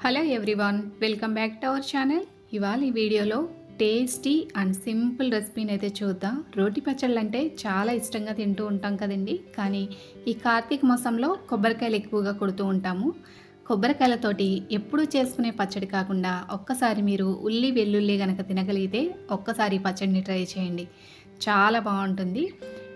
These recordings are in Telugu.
Hello everyone, welcome back to our channel. ఇవాళ ఈ వీడియోలో టేస్టీ అండ్ సింపుల్ రెసిపీని అయితే చూద్దాం. రోటి పచ్చళ్ళు అంటే చాలా ఇష్టంగా తింటూ ఉంటాం కదండి. కానీ ఈ కార్తీక మాసంలో కొబ్బరికాయలు ఎక్కువగా కొడుతూ ఉంటాము. కొబ్బరికాయలతోటి ఎప్పుడూ చేసుకునే పచ్చడి కాకుండా ఒక్కసారి మీరు ఉల్లి వెల్లుల్లి కనుక తినగలిగితే ఒక్కసారి ఈ పచ్చడిని ట్రై చేయండి, చాలా బాగుంటుంది.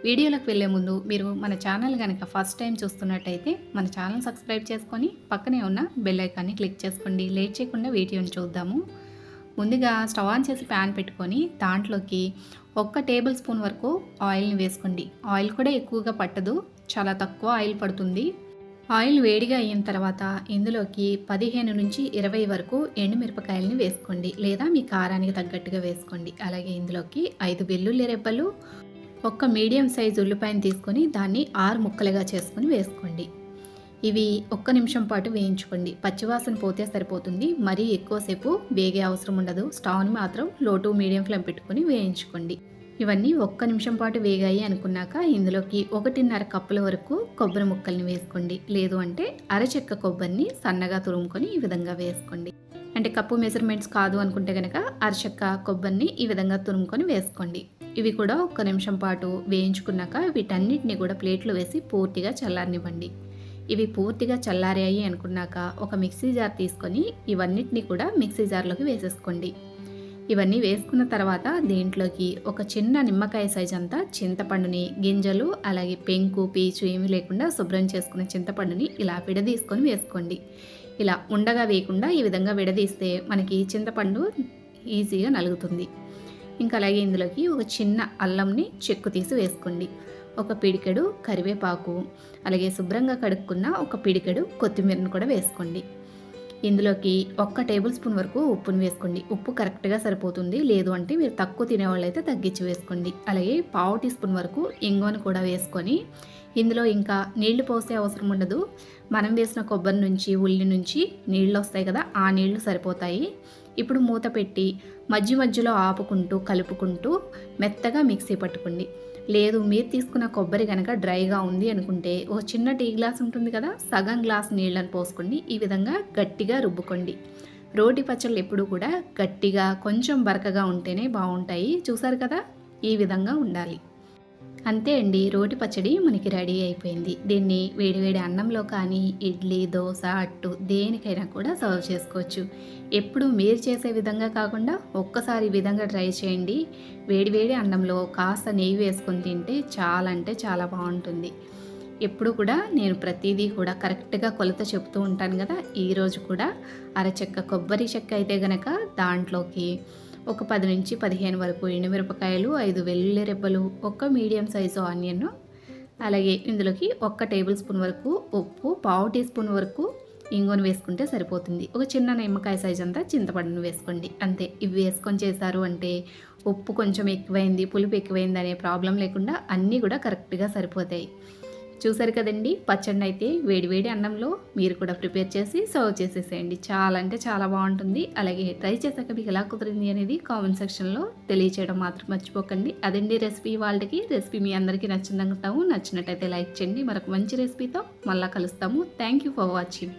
వీడియోలోకి వెళ్ళే ముందు మీరు మన ఛానల్ కనుక ఫస్ట్ టైం చూస్తున్నట్టయితే మన ఛానల్ సబ్స్క్రైబ్ చేసుకొని పక్కనే ఉన్న బెల్ ఐకాన్ని క్లిక్ చేసుకోండి. లేట్ చేయకుండా వీడియోని చూద్దాము. ముందుగా స్టవ్ ఆన్ చేసి ప్యాన్ పెట్టుకొని దాంట్లోకి 1 టేబుల్ స్పూన్ వరకు ఆయిల్ని వేసుకోండి. ఆయిల్ కూడా ఎక్కువగా పట్టదు, చాలా తక్కువ ఆయిల్ పడుతుంది. ఆయిల్ వేడిగా అయిన తర్వాత ఇందులోకి 15 నుంచి 20 వరకు ఎండుమిరపకాయలని వేసుకోండి, లేదా మీ కారానికి తగ్గట్టుగా వేసుకోండి. అలాగే ఇందులోకి 5 వెల్లుల్లి రెబ్బలు, ఒక మీడియం సైజు ఉల్లిపాయను తీసుకొని దాన్ని 6 ముక్కలుగా చేసుకొని వేసుకోండి. ఇవి 1 నిమిషం పాటు వేయించుకోండి. పచ్చివాసన పోతే సరిపోతుంది, మరీ ఎక్కువసేపు వేగే అవసరం ఉండదు. స్టవ్ని మాత్రం లో టు మీడియం ఫ్లేమ్ పెట్టుకొని వేయించుకోండి. ఇవన్నీ 1 నిమిషం పాటు వేగాయి అనుకున్నాక ఇందులోకి 1.5 కప్పుల వరకు కొబ్బరి ముక్కల్ని వేసుకోండి. లేదు అంటే అరచెక్క కొబ్బరిని సన్నగా తురుముకొని ఈ విధంగా వేసుకోండి. అంటే కప్పు మెజర్మెంట్స్ కాదు అనుకుంటే కనుక అరచెక్క కొబ్బరిని ఈ విధంగా తురుముకొని వేసుకోండి. ఇవి కూడా 1 నిమిషం పాటు వేయించుకున్నాక వీటన్నిటిని కూడా ప్లేట్లో వేసి పూర్తిగా చల్లారనివ్వండి. ఇవి పూర్తిగా చల్లారాయి అనుకున్నాక ఒక మిక్సీ జార్ తీసుకొని ఇవన్నిటిని కూడా మిక్సీ జార్లోకి వేసేసుకోండి. ఇవన్నీ వేసుకున్న తర్వాత దీంట్లోకి ఒక చిన్న నిమ్మకాయ సైజ్ అంతా చింతపండుని, గింజలు అలాగే పెంకు పీచు ఏమీ లేకుండా శుభ్రం చేసుకున్న చింతపండుని ఇలా విడదీసుకొని వేసుకోండి. ఇలా ఉండగా వేయకుండా ఈ విధంగా విడదీస్తే మనకి చింతపండు ఈజీగా నలుగుతుంది. ఇంకా అలాగే ఇందులోకి ఒక చిన్న అల్లంని చెక్కు తీసి వేసుకోండి. ఒక పిడికెడు కరివేపాకు, అలాగే శుభ్రంగా కడుక్కున్న ఒక పిడికెడు కొత్తిమీరను కూడా వేసుకోండి. ఇందులోకి 1 టేబుల్ స్పూన్ వరకు ఉప్పుని వేసుకోండి. ఉప్పు కరెక్ట్గా సరిపోతుంది, లేదు అంటే మీరు తక్కువ తినేవాళ్ళు అయితే తగ్గించి వేసుకోండి. అలాగే 1/2 టీ స్పూన్ వరకు ఇంగువను కూడా వేసుకొని ఇందులో ఇంకా నీళ్లు పోసే అవసరం ఉండదు. మనం వేసిన కొబ్బరి నుంచి ఉల్లి నుంచి నీళ్ళు వస్తాయి కదా, ఆ నీళ్లు సరిపోతాయి. ఇప్పుడు మూత పెట్టి మధ్య మధ్యలో ఆపుకుంటూ కలుపుకుంటూ మెత్తగా మిక్సీ పట్టుకోండి. లేదు మీరు తీసుకున్న కొబ్బరి కనుక డ్రైగా ఉంది అనుకుంటే ఒక చిన్న టీ గ్లాస్ ఉంటుంది కదా, సగం గ్లాస్ నీళ్ళని పోసుకోండి. ఈ విధంగా గట్టిగా రుబ్బుకోండి. రోటి పచ్చళ్ళు ఎప్పుడు కూడా గట్టిగా కొంచెం బరకగా ఉంటేనే బాగుంటాయి. చూసారు కదా, ఈ విధంగా ఉండాలి. అంతే అండి, రోటి పచ్చడి మనకి రెడీ అయిపోయింది. దీన్ని వేడివేడి అన్నంలో కానీ ఇడ్లీ, దోశ, అట్టు దేనికైనా కూడా సర్వ్ చేసుకోవచ్చు. ఎప్పుడు మీరు చేసే విధంగా కాకుండా ఒక్కసారి ఈ విధంగా ట్రై చేయండి. వేడివేడి అన్నంలో కాస్త నెయ్యి వేసుకొని తింటే చాలా అంటే చాలా బాగుంటుంది. ఎప్పుడు కూడా నేను ప్రతిదీ కూడా కరెక్ట్గా కొలత చెప్తూ ఉంటాను కదా. ఈరోజు కూడా అరచెక్క కొబ్బరి చెక్క అయితే గనక దాంట్లోకి ఒక 10 నుంచి 15 వరకు ఎండుమిరపకాయలు, 5 వెల్లుల్లి రెబ్బలు, ఒక మీడియం సైజు ఆనియన్, అలాగే ఇందులోకి 1 టేబుల్ స్పూన్ వరకు ఉప్పు, 1/2 టీ స్పూన్ వరకు ఇంగువను వేసుకుంటే సరిపోతుంది. ఒక చిన్న నిమ్మకాయ సైజ్ అంతా చింతపండును వేసుకోండి. అంతే. ఇవి వేసుకొని చేశారు అంటే ఉప్పు కొంచెం ఎక్కువైంది, పులుపు ఎక్కువైంది అనే ప్రాబ్లం లేకుండా అన్నీ కూడా కరెక్ట్గా సరిపోతాయి. చూసారు కదండి, పచ్చడిని అయితే వేడివేడి అన్నంలో మీరు కూడా ప్రిపేర్ చేసి సర్వ్ చేసేసేయండి. చాలా అంటే చాలా బాగుంటుంది. అలాగే ట్రై చేశాక మీకు ఎలా కుదిరింది అనేది కామెంట్ సెక్షన్లో తెలియచేయడం మాత్రం మర్చిపోకండి. అదండి రెసిపీ. వాళ్ళకి రెసిపీ మీ అందరికీ నచ్చిందంటాము. నచ్చినట్టయితే లైక్ చేయండి. మరొక మంచి రెసిపీతో మళ్ళీ కలుస్తాము. Thank you for watching.